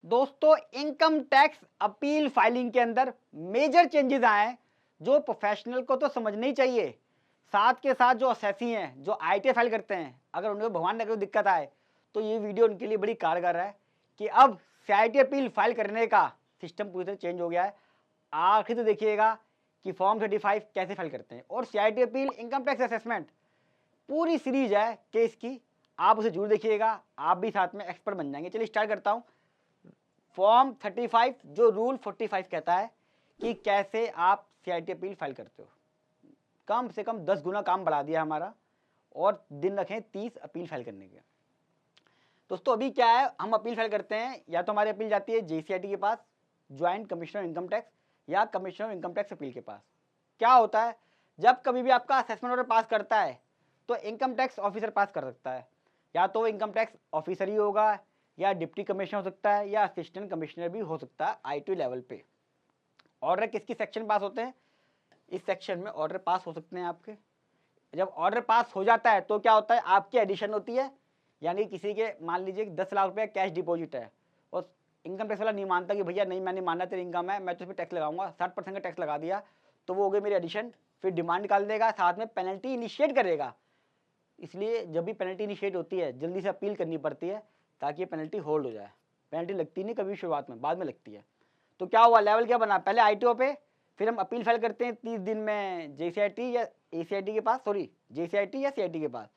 दोस्तों, income tax appeal filing के अंदर मेजर चेंजेस आए हैं जो प्रोफेशनल को तो समझने ही चाहिए। साथ के साथ जो असेसी हैं, जो आईटी फाइल करते हैं, अगर उन्हें भगवान न करे दिक्कत आए तो ये वीडियो उनके लिए बड़ी कारगर है कि अब सीआईटी अपील फाइल करने का सिस्टम पूरी तरह चेंज हो गया है। आखिर तो देखिएगा कि फॉर्म 35 कैसे फाइल करते हैं और CIT appeal income tax assessment पूरी सीरीज है केस की। आप उसे जरूर देखिएगा, आप भी साथ में एक्सपर्ट बन जाएंगे। चलिए स्टार्ट करता हूँ। फॉर्म 35 जो रूल 45 कहता है कि कैसे आप सीआईटी अपील फाइल करते हो। कम से कम 10 गुना काम बढ़ा दिया हमारा और दिन रखें 30 अपील फाइल करने के। दोस्तों अभी क्या है, हम अपील फाइल करते हैं या तो हमारी अपील जाती है जेसीआईटी के पास, ज्वाइंट कमिश्नर इनकम टैक्स, या कमिश्नर इनकम टैक्स अपील के पास। क्या होता है, जब कभी भी आपका असेसमेंट ऑर्डर पास करता है तो इनकम टैक्स ऑफिसर पास कर सकता है, या तो इनकम टैक्स ऑफिसर ही होगा, या डिप्टी कमिश्नर हो सकता है, या असिस्टेंट कमिश्नर भी हो सकता है आई2 लेवल पे। ऑर्डर किसकी सेक्शन पास होते हैं, इस सेक्शन में ऑर्डर पास हो सकते हैं आपके। जब ऑर्डर पास हो जाता है तो क्या होता है, आपकी एडिशन होती है। यानी किसी के मान लीजिए 10 लाख रुपये कैश डिपॉजिट है और इनकम टैक्स वाला नहीं मानता कि भैया नहीं, मैंने मानना तेरी इनकम है, मैं तो इस पर टैक्स लगाऊंगा, 60% का टैक्स लगा दिया, तो वो हो गई मेरी एडिशन। फिर डिमांड निकाल देगा, साथ में पेनल्टी इनिशिएट करेगा। इसलिए जब भी पेनल्टी इनिशिएट होती है जल्दी से अपील करनी पड़ती है ताकि ये पेनल्टी होल्ड हो जाए। पेनल्टी लगती नहीं कभी शुरुआत में, बाद में लगती है। तो क्या हुआ, लेवल क्या बना, पहले आईटीओ पे, फिर हम अपील फाइल करते हैं 30 दिन में जेसीआईटी या एसीआईटी के पास, सॉरी जेसीआईटी या सीआईटी के पास,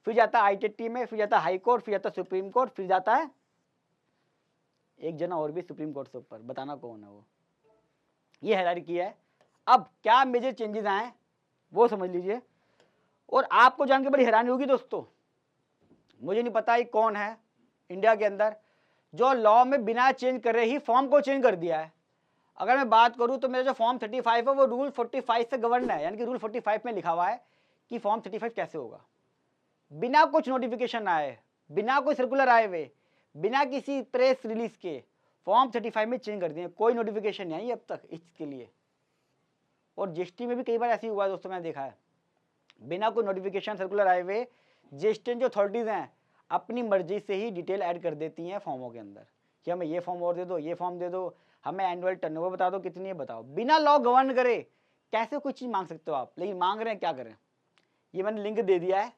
फिर जाता है आईटीटी में, फिर जाता है हाई कोर्ट, फिर जाता है सुप्रीम कोर्ट, फिर जाता है एक जना और भी सुप्रीम कोर्ट से ऊपर, बताना कौन है वो। ये हायरार्की है। अब क्या मेजर चेंजेस आए वो समझ लीजिए, और आपको जान के बड़ी हैरानी होगी दोस्तों। मुझे नहीं पता ये कौन है इंडिया के अंदर जो लॉ में बिना चेंज करे ही फॉर्म को चेंज कर दिया है। अगर मैं बात करूं तो मेरा जो फॉर्म 35 है वो रूल 45 से गवर्न है, यानी कि रूल 45 में लिखा हुआ है कि फॉर्म 35 कैसे होगा। बिना कुछ नोटिफिकेशन आए, बिना कोई सर्कुलर आए हुए, बिना किसी प्रेस रिलीज के फॉर्म 35 में चेंज कर दिए। कोई नोटिफिकेशन नहीं आई अब तक इसके लिए। और जीएसटी में भी कई बार ऐसे ही हुआ है दोस्तों, मैंने देखा है, बिना कोई नोटिफिकेशन सर्कुलर आए हुए जीएसटी जो अथॉरिटीज हैं अपनी मर्जी से ही डिटेल ऐड कर देती हैं फॉर्मों के अंदर कि हमें ये फॉर्म और दे दो, ये फॉर्म दे दो, हमें एनुअल टर्नओवर बता दो कितनी है बताओ। बिना लॉ गवर्न करे कैसे कोई चीज मांग सकते हो आप, लेकिन मांग रहे हैं, क्या करें। ये मैंने लिंक दे दिया है,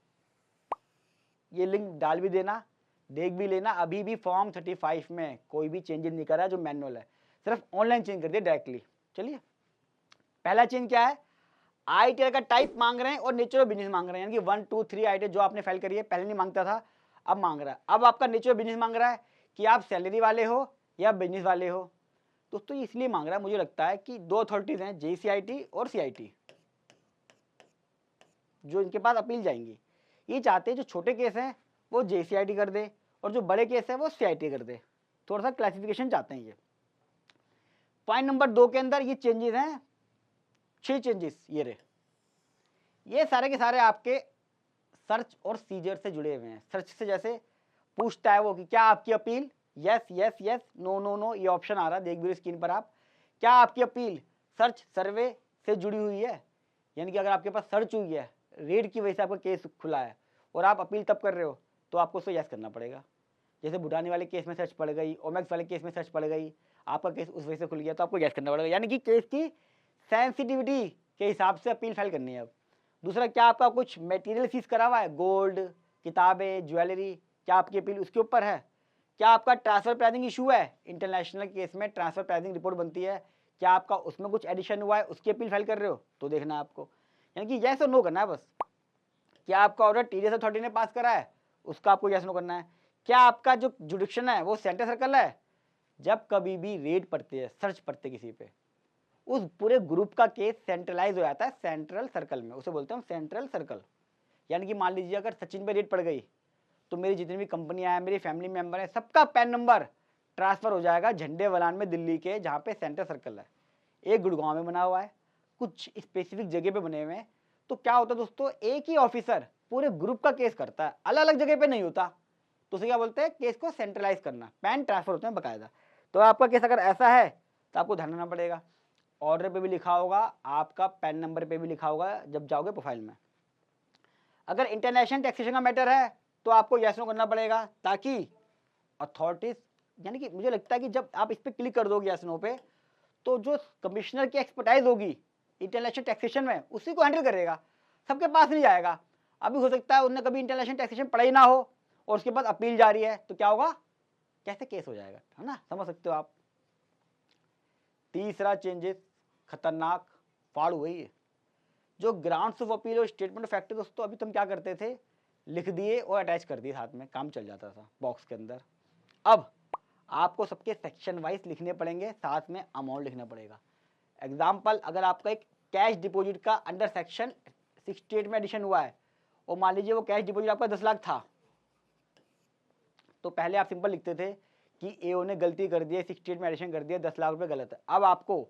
ये लिंक डाल भी देना, देख भी लेना। अभी भी फॉर्म 35 में कोई भी चेंजेस नहीं करा जो मैनुअल है, सिर्फ ऑनलाइन चेंज कर दिया डायरेक्टली। चलिए पहला चेंज क्या है, आईटीआर का टाइप मांग रहे हैं और नेचर ऑफ बिजनेस मांग रहे हैं, यानी कि 1 2 3 आईटीआर जो आपने फाइल करी है, पहले नहीं मांगता था अब मांग रहा है। अब आपका नेचर ऑफ बिजनेस मांग रहा है कि आप सैलरी वाले हो या बिजनेस वाले हो। दोस्तों ये इसलिए मांग रहा है, मुझे लगता है कि दो अथॉरिटीज हैं, जेसीआईटी और सीआईटी, जो इनके पास अपील जाएंगी। ये चाहते हैं जो छोटे केस हैं वो जेसीआईटी कर दे और जो बड़े केस है वो सीआईटी कर दे। थोड़ा सा क्लासिफिकेशन चाहते हैं ये। पॉइंट नंबर 2 के अंदर ये चेंजेस हैं, 6 चेंजेस ये रहे। ये सारे के सारे आपके सर्च और सीजर से जुड़े हुए हैं। सर्च से जैसे पूछता है वो कि क्या आपकी appeal, yes yes yes, no no no, ये ऑप्शन आ रहा है, देख भी स्क्रीन पर आप। क्या आपकी अपील सर्च सर्वे से जुड़ी हुई है, यानी कि अगर आपके पास सर्च हुई है, रेड की वजह से आपका केस खुला है और आप अपील तब कर रहे हो तो आपको उसको यस करना पड़ेगा। जैसे बुटानी वाले केस में सर्च पड़ गई, ओमेक्स वाले केस में सर्च पड़ गई, आपका केस उस वजह से खुल गया तो आपको यस करना पड़ेगा, यानी कि केस की सेंसिटिविटी के हिसाब से अपील फाइल करनी है अब। दूसरा, क्या आपका कुछ मटेरियल सीज करा हुआ है, गोल्ड, किताबें, ज्वेलरी, क्या आपकी अपील उसके ऊपर है। क्या आपका ट्रांसफर प्राइसिंग इशू है, इंटरनेशनल केस में ट्रांसफर प्राइसिंग रिपोर्ट बनती है, क्या आपका उसमें कुछ एडिशन हुआ है, उसकी अपील फाइल कर रहे हो तो देखना है आपको, यानी कि यस और नो करना है बस। क्या आपका ऑर्डर टीडीएस अथॉरिटी ने पास करा है, उसका आपको यस नो करना है। क्या आपका जो जुडिक्शन है वो सेंटर सर्कल है, जब कभी भी रेड पड़ती है, सर्च पड़ते किसी पे, उस पूरे ग्रुप का केस सेंट्रलाइज हो जाता है सेंट्रल सर्कल में, उसे बोलते हैं सेंट्रल सर्कल। यानी कि मान लीजिए अगर सचिन पे रेड पड़ गई तो मेरी जितनी भी कंपनियां हैं, मेरे फैमिली मेंबर हैं, सबका पैन नंबर ट्रांसफर हो जाएगा झंडे वलान में दिल्ली के, जहाँ पे सेंट्रल सर्कल है। एक गुड़गांव में बना हुआ है, कुछ स्पेसिफिक जगह पे बने हुए हैं। तो क्या होता है दोस्तों, एक ही ऑफिसर पूरे ग्रुप का केस करता है, अलग अलग जगह पे नहीं होता। तो उसे क्या बोलते हैं, केस को सेंट्रलाइज करना, पैन ट्रांसफर होते हैं बकायदा। तो आपका केस अगर ऐसा है तो आपको ध्यान रखना पड़ेगा, ऑर्डर पे भी लिखा होगा, आपका पैन नंबर पे भी लिखा होगा जब जाओगे प्रोफाइल में। अगर इंटरनेशनल टैक्सेशन का मैटर है तो आपको यस नो करना पड़ेगा ताकि अथॉरिटीज यानी कि मुझे लगता है कि जब आप इस पर क्लिक कर दोगे नो पे, तो जो कमिश्नर की एक्सपर्टाइज होगी इंटरनेशनल टैक्सेशन में, उसी को हैंडल करेगा, सबके पास नहीं जाएगा। अभी हो सकता है उन्होंने कभी इंटरनेशनल टैक्सेशन पढ़ा ही ना हो और उसके बाद अपील जारी है, तो क्या होगा, कैसे केस हो जाएगा, है ना, समझ सकते हो आप। तीसरा चेंजेस खतरनाक फाड़ हुई है, जो ग्राउंड्स ऑफ अपील और स्टेटमेंट ऑफ फैक्ट दोस्तों, अभी तुम क्या करते थे, लिख दिए और अटैच कर दिए, साथ में काम चल जाता था बॉक्स के अंदर। अब आपको सबके सेक्शन वाइज लिखने पड़ेंगे, साथ में अमाउंट लिखना पड़ेगा। एग्जाम्पल, अगर आपका एक कैश डिपॉजिट का अंडर सेक्शन 68 में एडिशन हुआ है और मान लीजिए वो कैश डिपॉजिट आपका 10 लाख था, तो पहले आप सिंपल लिखते थे कि एओ ने गलती कर दी है, 68 में एडिशन कर दिया, 10 लाख रुपए गलत है। अब आपको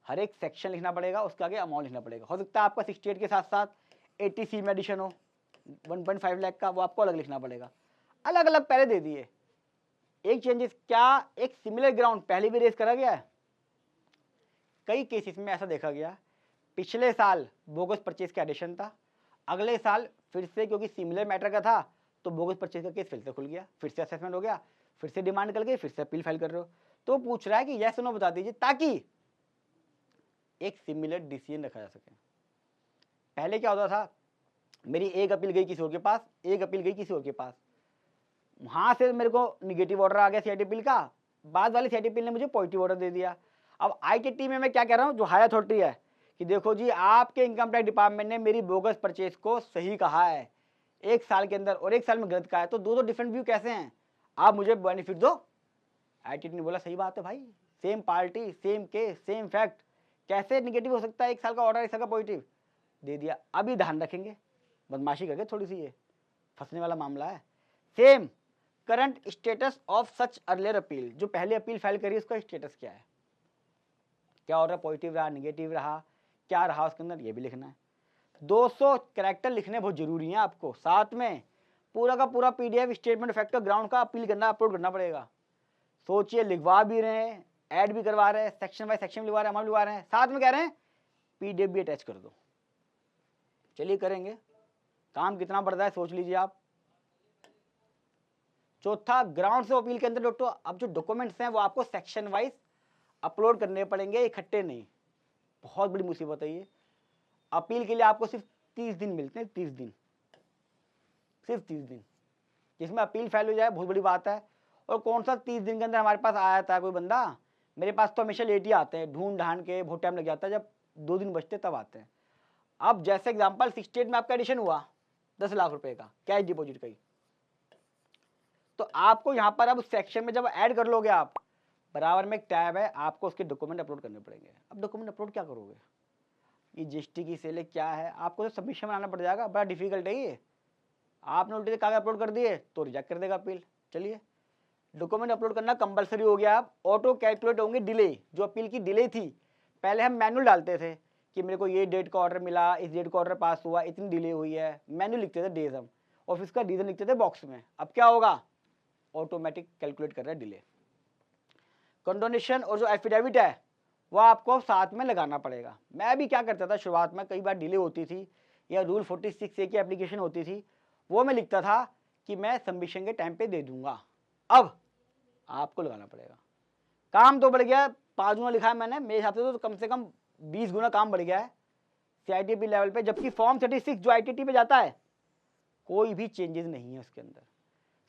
हर एक सेक्शन लिखना पड़ेगा, उसके आगे अमाउंट लिखना पड़ेगा। हो सकता है आपका 68 के साथ साथ 80C में एडिशन हो 1.5 लाख का, वो आपको अलग लिखना पड़ेगा। अलग अलग पहले दे दिए। एक चेंजेस, क्या एक सिमिलर ग्राउंड पहले भी रेज करा गया है? कई केसेस में ऐसा देखा गया, पिछले साल बोगस परचेज का एडिशन था, अगले साल फिर से क्योंकि सिमिलर मैटर का था तो बोगस परचेज का केस फिर से खुल गया, फिर से असेसमेंट हो गया, फिर से डिमांड कर गई, फिर से अपील फाइल कर रहे हो। तो पूछ रहा है कि यस नो बता दीजिए, ताकि एक सिमिलर डिसीजन रखा जा सके। पहले क्या होता था, मेरी एक अपील गई किसी और के पास, एक अपील गई किसी और के पास, वहां से मेरे को निगेटिव ऑर्डर आ गया सीआईटी अपील का, बाद वाली सीआईटी अपील ने मुझे पॉजिटिव ऑर्डर दे दिया। अब आईटीटी में मैं क्या कह रहा हूँ, जो हायर अथॉरिटी है, कि देखो जी आपके इनकम टैक्स डिपार्टमेंट ने मेरी बोगस परचेज को सही कहा है 1 साल के अंदर और 1 साल में गलत कहा है, तो दो डिफरेंट व्यू कैसे हैं, आप मुझे बेनिफिट दो। आईटीटी ने बोला सही बात है भाई, same party same case same fact, कैसे निगेटिव हो सकता है, 1 साल का ऑर्डर 1 साल का पॉजिटिव दे दिया। अभी ध्यान रखेंगे, बदमाशी करके थोड़ी सी, ये फंसने वाला मामला है। Same current status of such earlier appeal, जो पहले अपील फाइल करी उसका स्टेटस क्या है, क्या ऑर्डर पॉजिटिव रहा, निगेटिव रहा, क्या रहा उसके अंदर, ये भी लिखना है। 200 कैरेक्टर लिखने बहुत जरूरी है आपको, साथ में पूरा का पूरा पीडीएफ स्टेटमेंट फैक्ट का ग्राउंड का अपील करना, अपलोड करना पड़ेगा। सोचिए, लिखवा भी रहे हैं, ऐड भी करवा रहे हैं, सेक्शन बाय सेक्शन लिखवा रहे हैं, अमाउंट लिखवा रहे हैं, साथ में कह रहे हैं पीडीएफ भी अटैच कर दो। चलिए करेंगे, काम कितना बढ़ता है सोच लीजिए आप। चौथा, ग्राउंड से अपील के अंदर दोस्तों अब जो डॉक्यूमेंट्स हैं वो आपको सेक्शन वाइज अपलोड करने पड़ेंगे, इकट्ठे नहीं। बहुत बड़ी मुसीबत है ये। अपील के लिए आपको सिर्फ 30 दिन मिलते हैं, 30 दिन, सिर्फ 30 दिन, जिसमें अपील फाइल हो जाए, बहुत बड़ी बात है। और कौन सा 30 दिन के अंदर हमारे पास आया था कोई बंदा, मेरे पास तो हमेशा लेट ही आते हैं, ढूंढ ढांड के बहुत टाइम लग जाता है, जब 2 दिन बचते तब आते हैं। अब जैसे एग्जाम्पल 68 में आपका एडिशन हुआ 10 लाख रुपए का कैश डिपॉजिट का ही, तो आपको यहाँ पर अब सेक्शन में जब ऐड कर लोगे आप, बराबर में एक टैब है, आपको उसके डॉक्यूमेंट अपलोड करने पड़ेंगे। अब डॉक्यूमेंट अपलोड क्या करोगे, ये जीएसटी की सेल क्या है, आपको तो सबमिशन बनाना पड़ जाएगा, बड़ा डिफिकल्ट है ये। आपने उल्टे से कागज अपलोड कर दिए तो रिजेक्ट कर देगा अपील। चलिए, डॉक्यूमेंट अपलोड करना कंपलसरी हो गया। आप ऑटो कैलकुलेट होंगे डिले, जो अपील की डिले थी, पहले हम मैनुअल डालते थे कि मेरे को ये डेट का ऑर्डर मिला, इस डेट का ऑर्डर पास हुआ, इतनी डिले हुई है, मैनुअल लिखते थे डेज हम, और फिर उसका रीजन लिखते थे बॉक्स में। अब क्या होगा, ऑटोमेटिक कैलकुलेट कर रहा है डिले। कंडोनेशन और जो एफिडेविट है वो आपको साथ में लगाना पड़ेगा। मैं भी क्या करता था शुरुआत में, कई बार डिले होती थी या रूल 46A की एप्लीकेशन होती थी, वो मैं लिखता था कि मैं सबमिशन के टाइम पे दे दूंगा। अब आपको लगाना पड़ेगा। काम तो बढ़ गया, 5 गुना लिखा है मैंने, मेरे हिसाब से तो कम से कम 20 गुना काम बढ़ गया है सीआईटीपी लेवल पे, जबकि फॉर्म 36 जो आईटीटी पे जाता है कोई भी चेंजेस नहीं है उसके अंदर।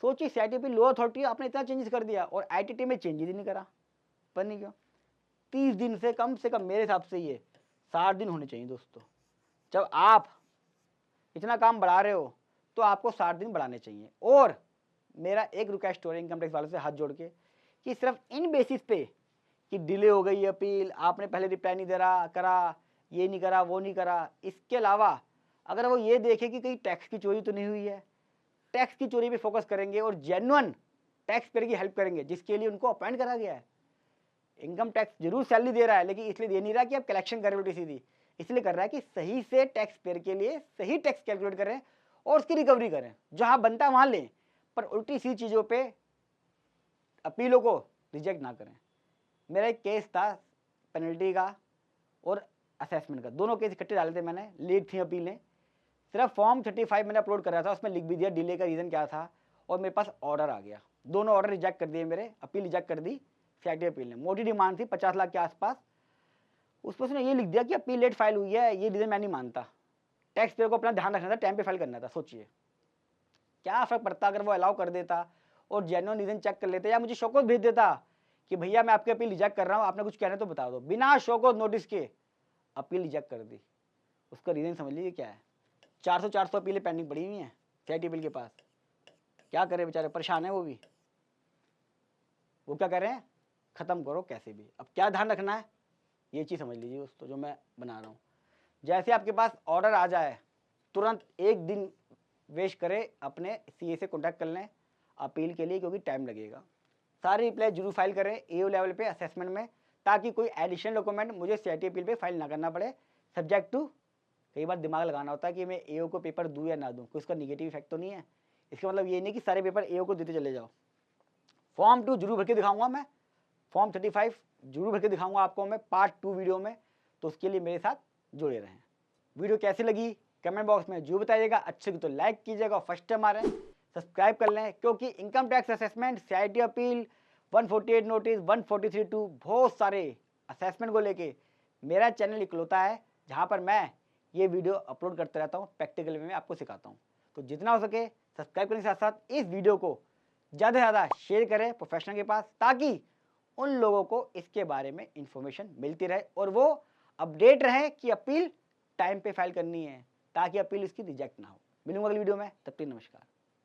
सोचिए, सीआईटीपी लोअर अथॉरिटी आपने इतना चेंजेस कर दिया और आईटीटी में चेंजेस ही नहीं करा, पर नहीं क्यों। 30 दिन से कम मेरे हिसाब से ये 60 दिन होने चाहिए दोस्तों। जब आप इतना काम बढ़ा रहे हो तो आपको 60 दिन बढ़ाने चाहिए। और मेरा एक रिक्वेस्ट हो रहा है इनकम टैक्स वालों से हाथ जोड़ के, कि सिर्फ इन बेसिस पे कि डिले हो गई अपील, आपने पहले रिप्लाई नहीं दे रहा करा, ये नहीं करा वो नहीं करा, इसके अलावा अगर वो ये देखे कि कहीं टैक्स की चोरी तो नहीं हुई है, टैक्स की चोरी पे फोकस करेंगे और जेन्युइन टैक्स पेयर की हेल्प करेंगे, जिसके लिए उनको अपॉइंट करा गया है। इनकम टैक्स जरूर सैलरी दे रहा है, लेकिन इसलिए दे नहीं रहा कि आप कलेक्शन करें उल्टी सीधी, इसलिए कर रहा है कि सही से टैक्स पेयर के लिए सही टैक्स कैलकुलेट करें और उसकी रिकवरी करें, जहां बनता है वहां लें, पर उल्टी सी चीजों पे अपीलों को रिजेक्ट ना करें। मेरा एक केस था पेनल्टी का और असेसमेंट का, दोनों केस इकट्ठे डाले थे मैंने, लेट थी अपीलें। सिर्फ फॉर्म 35 मैंने अपलोड करा था, उसमें लिख भी दिया डिले का रीज़न क्या था और मेरे पास ऑर्डर आ गया। दोनों ऑर्डर रिजेक्ट कर दिए मेरे, अपील रिजेक्ट कर दी सीआईटी अपील ने। मोटी डिमांड थी 50 लाख के आसपास। उस पर उसने ये लिख दिया कि अपील लेट फाइल हुई है, ये रीज़न मैं नहीं मानता। टैक्स पेयर को अपना ध्यान रखना था, टाइम पे फाइल करना था। सोचिए क्या फ़र्क पड़ता अगर वो अलाउ कर देता और जेन्युइन रीज़न चेक कर लेते, या मुझे शोकॉज भेज देता कि भैया मैं आपकी अपील रिजेक्ट कर रहा हूँ, आपने कुछ कहना तो बता दो। बिना शोकॉज नोटिस के अपील रिजेक्ट कर दी। उसका रीज़न समझ लीजिए क्या है। 400 अपीलें पेंडिंग पड़ी हुई हैं सीआईटी अपील के पास। क्या करे बेचारे, परेशान है वो भी। वो क्या कर रहे हैं, ख़त्म करो कैसे भी। अब क्या ध्यान रखना है ये चीज़ समझ लीजिए दोस्तों, जो मैं बना रहा हूँ। जैसे आपके पास ऑर्डर आ जाए, तुरंत एक दिन वेस्ट करें, अपने सीए से कॉन्टैक्ट कर लें अपील के लिए, क्योंकि टाइम लगेगा। सारे रिप्लाई जरूर फाइल करें एओ लेवल पे असेसमेंट में, ताकि कोई एडिशनल डॉक्यूमेंट मुझे सीआईटी अपील पे फाइल ना करना पड़े। सब्जेक्ट टू, कई बार दिमाग लगाना होता है कि मैं एओ को पेपर दूँ या ना दूँ, कोई उसका निगेटिव इफेक्ट तो नहीं है। इसका मतलब ये नहीं कि सारे पेपर एओ को देते चले जाओ। फॉर्म 2 जरूर भर के दिखाऊंगा मैं, फॉर्म 35 जरूर भर के दिखाऊंगा आपको मैं पार्ट 2 वीडियो में, तो उसके लिए मेरे साथ जुड़े रहें। वीडियो कैसी लगी कमेंट बॉक्स में जो बताइएगा। अच्छे की तो लाइक कीजिएगा, फर्स्ट टाइम आ रहे हैं सब्सक्राइब कर लें, क्योंकि income tax assessment, CIT appeal, 148 notice, 143(2) बहुत सारे असेसमेंट को लेके मेरा चैनल इकलौता है जहाँ पर मैं ये वीडियो अपलोड करता रहता हूँ, प्रैक्टिकल में आपको सिखाता हूँ। तो जितना हो सके सब्सक्राइब करने के साथ साथ इस वीडियो को ज़्यादा से ज़्यादा शेयर करें प्रोफेशनल के पास, ताकि उन लोगों को इसके बारे में इंफॉर्मेशन मिलती रहे और वो अपडेट रहे कि अपील टाइम पे फाइल करनी है, ताकि अपील इसकी रिजेक्ट ना हो। मिलूंगा अगली वीडियो में, तब तक नमस्कार।